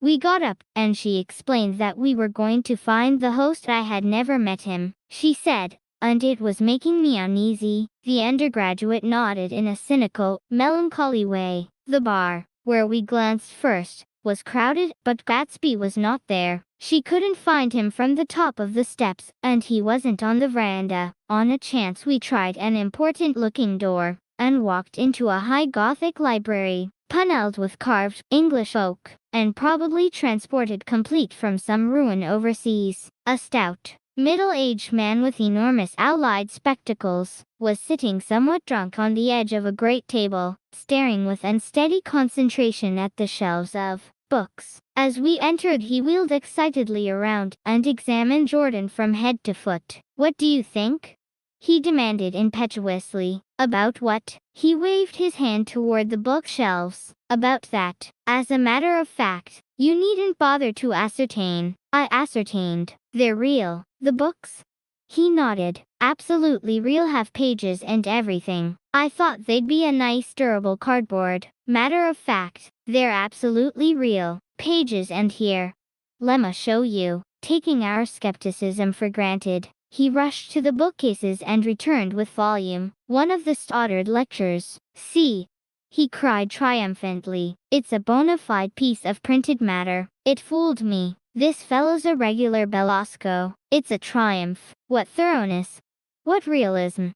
We got up, and she explained that we were going to find the host. I had never met him, she said, and it was making me uneasy. The undergraduate nodded in a cynical, melancholy way. The bar, where we glanced first, was crowded, but Gatsby was not there. She couldn't find him from the top of the steps, and he wasn't on the veranda. On a chance we tried an important-looking door, and walked into a high Gothic library, panelled with carved English oak, and probably transported complete from some ruin overseas. A stout, middle-aged man with enormous owl-eyed spectacles was sitting somewhat drunk on the edge of a great table, staring with unsteady concentration at the shelves of books. As we entered, he wheeled excitedly around and examined Jordan from head to foot. "What do you think?" he demanded impetuously. "About what?" He waved his hand toward the bookshelves. "About that. As a matter of fact, you needn't bother to ascertain." I ascertained. "They're real, the books?" He nodded. "Absolutely real, have pages and everything. I thought they'd be a nice durable cardboard. Matter of fact, they're absolutely real. Pages and here. Lemma show you." Taking our skepticism for granted, he rushed to the bookcases and returned with volume 1 of the Stoddard Lectures. "See," he cried triumphantly. "It's a bona fide piece of printed matter. It fooled me. This fellow's a regular Belasco. It's a triumph. What thoroughness. What realism.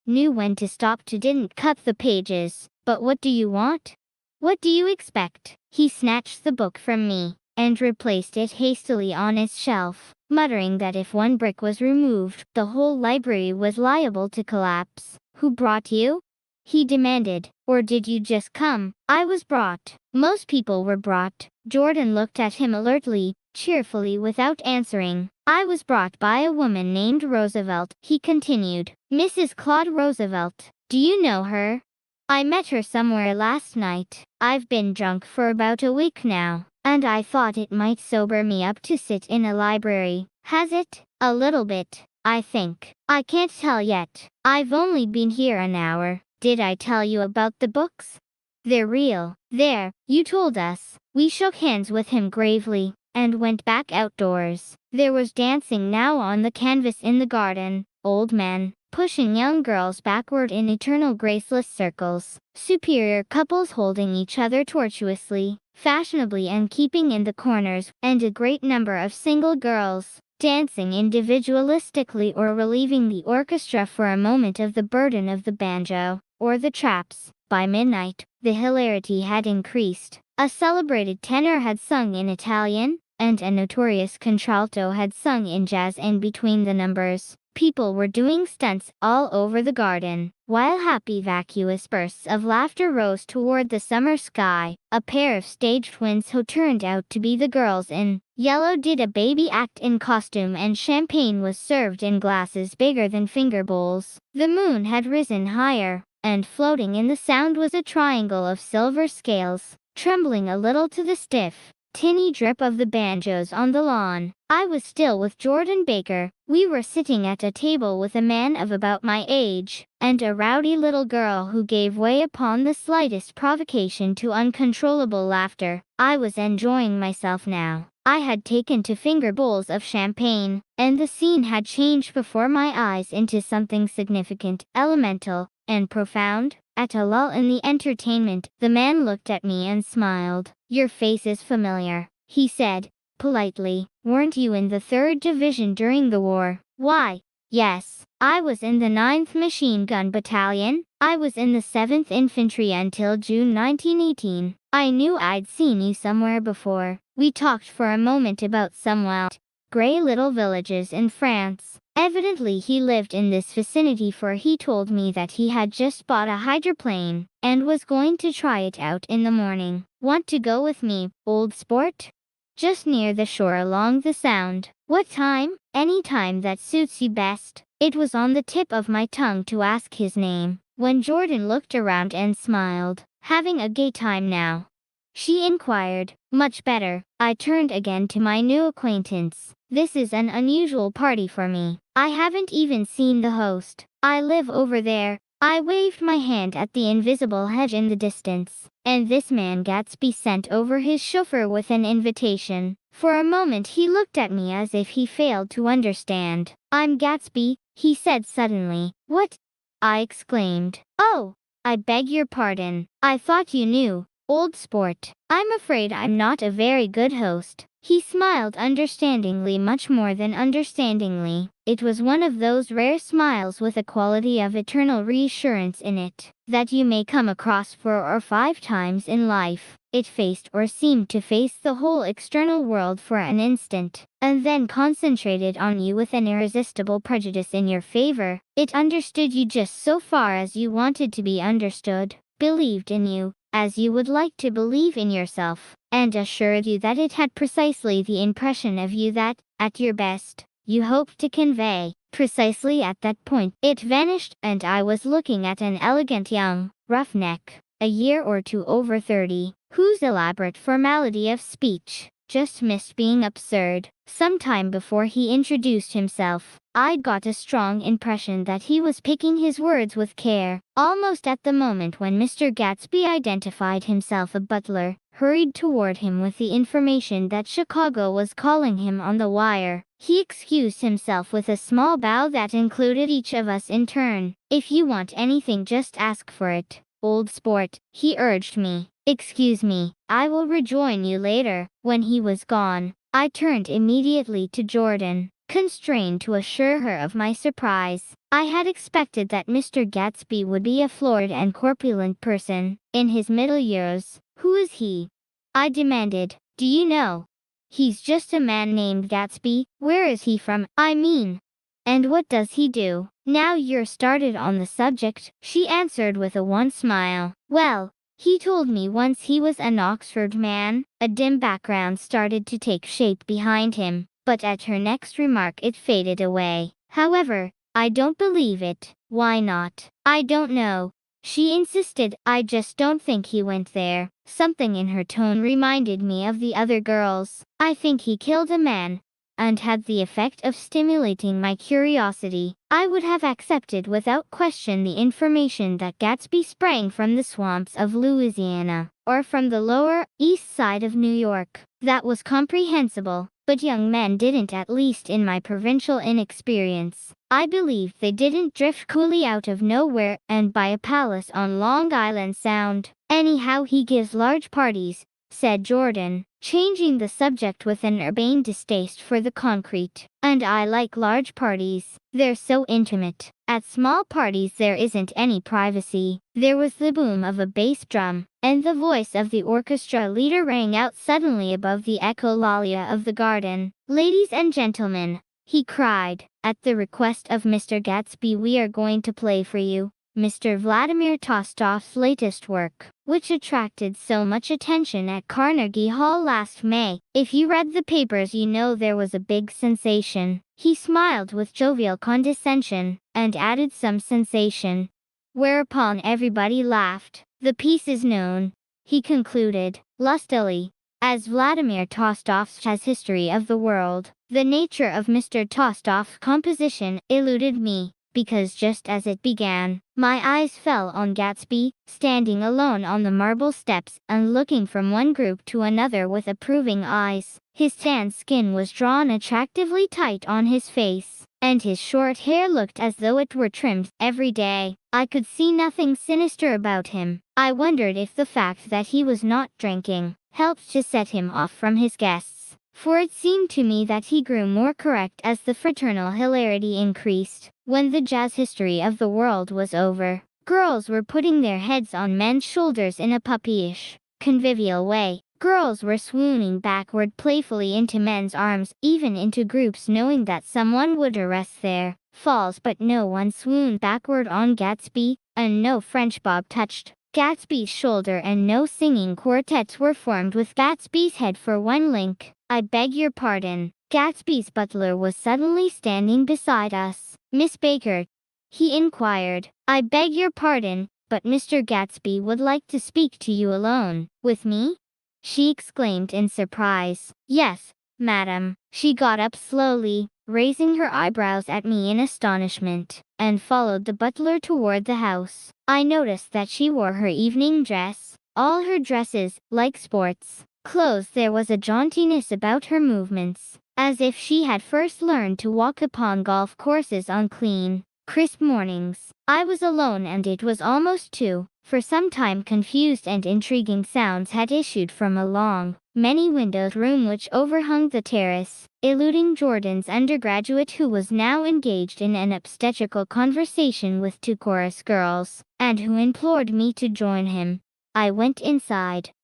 Knew when to stop to didn't cut the pages. But what do you want? What do you expect?" He snatched the book from me, and replaced it hastily on its shelf, muttering that if one brick was removed, the whole library was liable to collapse. "Who brought you?" he demanded. "Or did you just come?" "I was brought." Most people were brought. Jordan looked at him alertly, cheerfully, without answering. "I was brought by a woman named Roosevelt," he continued. "Mrs. Claude Roosevelt. Do you know her?" "I met her somewhere last night. I've been drunk for about a week now, and I thought it might sober me up to sit in a library." "Has it?" "A little bit, I think. I can't tell yet. I've only been here an hour." "Did I tell you about the books?" "They're real." "There, you told us." We shook hands with him gravely, and went back outdoors. There was dancing now on the canvas in the garden. Old men, pushing young girls backward in eternal graceless circles. Superior couples holding each other tortuously, fashionably, and keeping in the corners. And a great number of single girls, dancing individualistically or relieving the orchestra for a moment of the burden of the banjo, or the traps. By midnight, the hilarity had increased. A celebrated tenor had sung in Italian, and a notorious contralto had sung in jazz, and between the numbers, people were doing stunts all over the garden, while happy vacuous bursts of laughter rose toward the summer sky. A pair of stage twins who turned out to be the girls in yellow did a baby act in costume, and champagne was served in glasses bigger than finger bowls. The moon had risen higher, and floating in the sound was a triangle of silver scales, trembling a little to the stiff, tinny drip of the banjos on the lawn. I was still with Jordan Baker. We were sitting at a table with a man of about my age, and a rowdy little girl who gave way upon the slightest provocation to uncontrollable laughter. I was enjoying myself now. I had taken to finger bowls of champagne, and the scene had changed before my eyes into something significant, elemental, and profound. At a lull in the entertainment, the man looked at me and smiled. "Your face is familiar," he said, politely. "Weren't you in the 3rd Division during the war?" "Why, yes. I was in the 9th Machine Gun Battalion. I was in the 7th Infantry until June 1918. I knew I'd seen you somewhere before." We talked for a moment about some wild, gray little villages in France. Evidently he lived in this vicinity, for he told me that he had just bought a hydroplane, and was going to try it out in the morning. "Want to go with me, old sport?" "Just near the shore along the Sound." "What time?" "Any time that suits you best." It was on the tip of my tongue to ask his name, when Jordan looked around and smiled. "Having a gay time now?" she inquired. "Much better." I turned again to my new acquaintance. "This is an unusual party for me. I haven't even seen the host. I live over there." I waved my hand at the invisible hedge in the distance, and this man Gatsby sent over his chauffeur with an invitation. For a moment he looked at me as if he failed to understand. "I'm Gatsby," he said suddenly. "What?" I exclaimed. "Oh, I beg your pardon. I thought you knew. Old sport. I'm afraid I'm not a very good host." He smiled understandingly, much more than understandingly. It was one of those rare smiles with a quality of eternal reassurance in it that you may come across 4 or 5 times in life. It faced or seemed to face the whole external world for an instant, and then concentrated on you with an irresistible prejudice in your favor. It understood you just so far as you wanted to be understood, believed in you, as you would like to believe in yourself, and assured you that it had precisely the impression of you that, at your best, you hoped to convey. Precisely at that point, it vanished, and I was looking at an elegant young roughneck, a year or two over 30, whose elaborate formality of speech just missed being absurd. Sometime before he introduced himself, I'd got a strong impression that he was picking his words with care. Almost at the moment when Mr. Gatsby identified himself a butler, hurried toward him with the information that Chicago was calling him on the wire, he excused himself with a small bow that included each of us in turn. "If you want anything, just ask for it, old sport," he urged me. "Excuse me, I will rejoin you later." When he was gone, I turned immediately to Jordan, constrained to assure her of my surprise. I had expected that Mr. Gatsby would be a florid and corpulent person, in his middle years. "Who is he?" I demanded. "Do you know? He's just a man named Gatsby." "Where is he from, I mean? And what does he do?" "Now you're started on the subject," she answered with a wan smile. "Well, he told me once he was an Oxford man." A dim background started to take shape behind him, but at her next remark it faded away. "However, I don't believe it." "Why not?" "I don't know," she insisted. "I just don't think he went there." Something in her tone reminded me of the other girls. "I think he killed a man," and had the effect of stimulating my curiosity. I would have accepted without question the information that Gatsby sprang from the swamps of Louisiana, or from the lower east side of New York. That was comprehensible, but young men didn't, at least in my provincial inexperience. I believed they didn't drift coolly out of nowhere and buy a palace on Long Island Sound. "Anyhow, he gives large parties," said Jordan, changing the subject with an urbane distaste for the concrete. "And I like large parties. They're so intimate. At small parties there isn't any privacy." There was the boom of a bass drum, and the voice of the orchestra leader rang out suddenly above the echolalia of the garden. "Ladies and gentlemen," he cried, "at the request of Mr. Gatsby we are going to play for you Mr. Vladimir Tolstoy's latest work, which attracted so much attention at Carnegie Hall last May. If you read the papers you know there was a big sensation." He smiled with jovial condescension, and added some sensation. Whereupon everybody laughed. "The piece is known," he concluded, lustily, as Vladimir Tolstoy's History of the World. The nature of Mr. Tolstoy's composition eluded me, because just as it began, my eyes fell on Gatsby, standing alone on the marble steps and looking from one group to another with approving eyes. His tan skin was drawn attractively tight on his face, and his short hair looked as though it were trimmed every day. I could see nothing sinister about him. I wondered if the fact that he was not drinking helped to set him off from his guests, for it seemed to me that he grew more correct as the fraternal hilarity increased. When the jazz history of the world was over, girls were putting their heads on men's shoulders in a puppyish, convivial way. Girls were swooning backward playfully into men's arms, even into groups, knowing that someone would arrest their falls, but no one swooned backward on Gatsby, and no French bob touched Gatsby's shoulder, and no singing quartets were formed with Gatsby's head for one link. "I beg your pardon." Gatsby's butler was suddenly standing beside us. "Miss Baker?" he inquired. "I beg your pardon, but Mr. Gatsby would like to speak to you alone." "With me?" she exclaimed in surprise. "Yes, madam." She got up slowly, raising her eyebrows at me in astonishment, and followed the butler toward the house. I noticed that she wore her evening dress. All her dresses, like sports clothes, there was a jauntiness about her movements, as if she had first learned to walk upon golf courses on clean, crisp mornings. I was alone and it was almost 2. For some time confused and intriguing sounds had issued from a long, many-windowed room which overhung the terrace, eluding Jordan's undergraduate, who was now engaged in an obstetrical conversation with 2 chorus girls, and who implored me to join him. I went inside.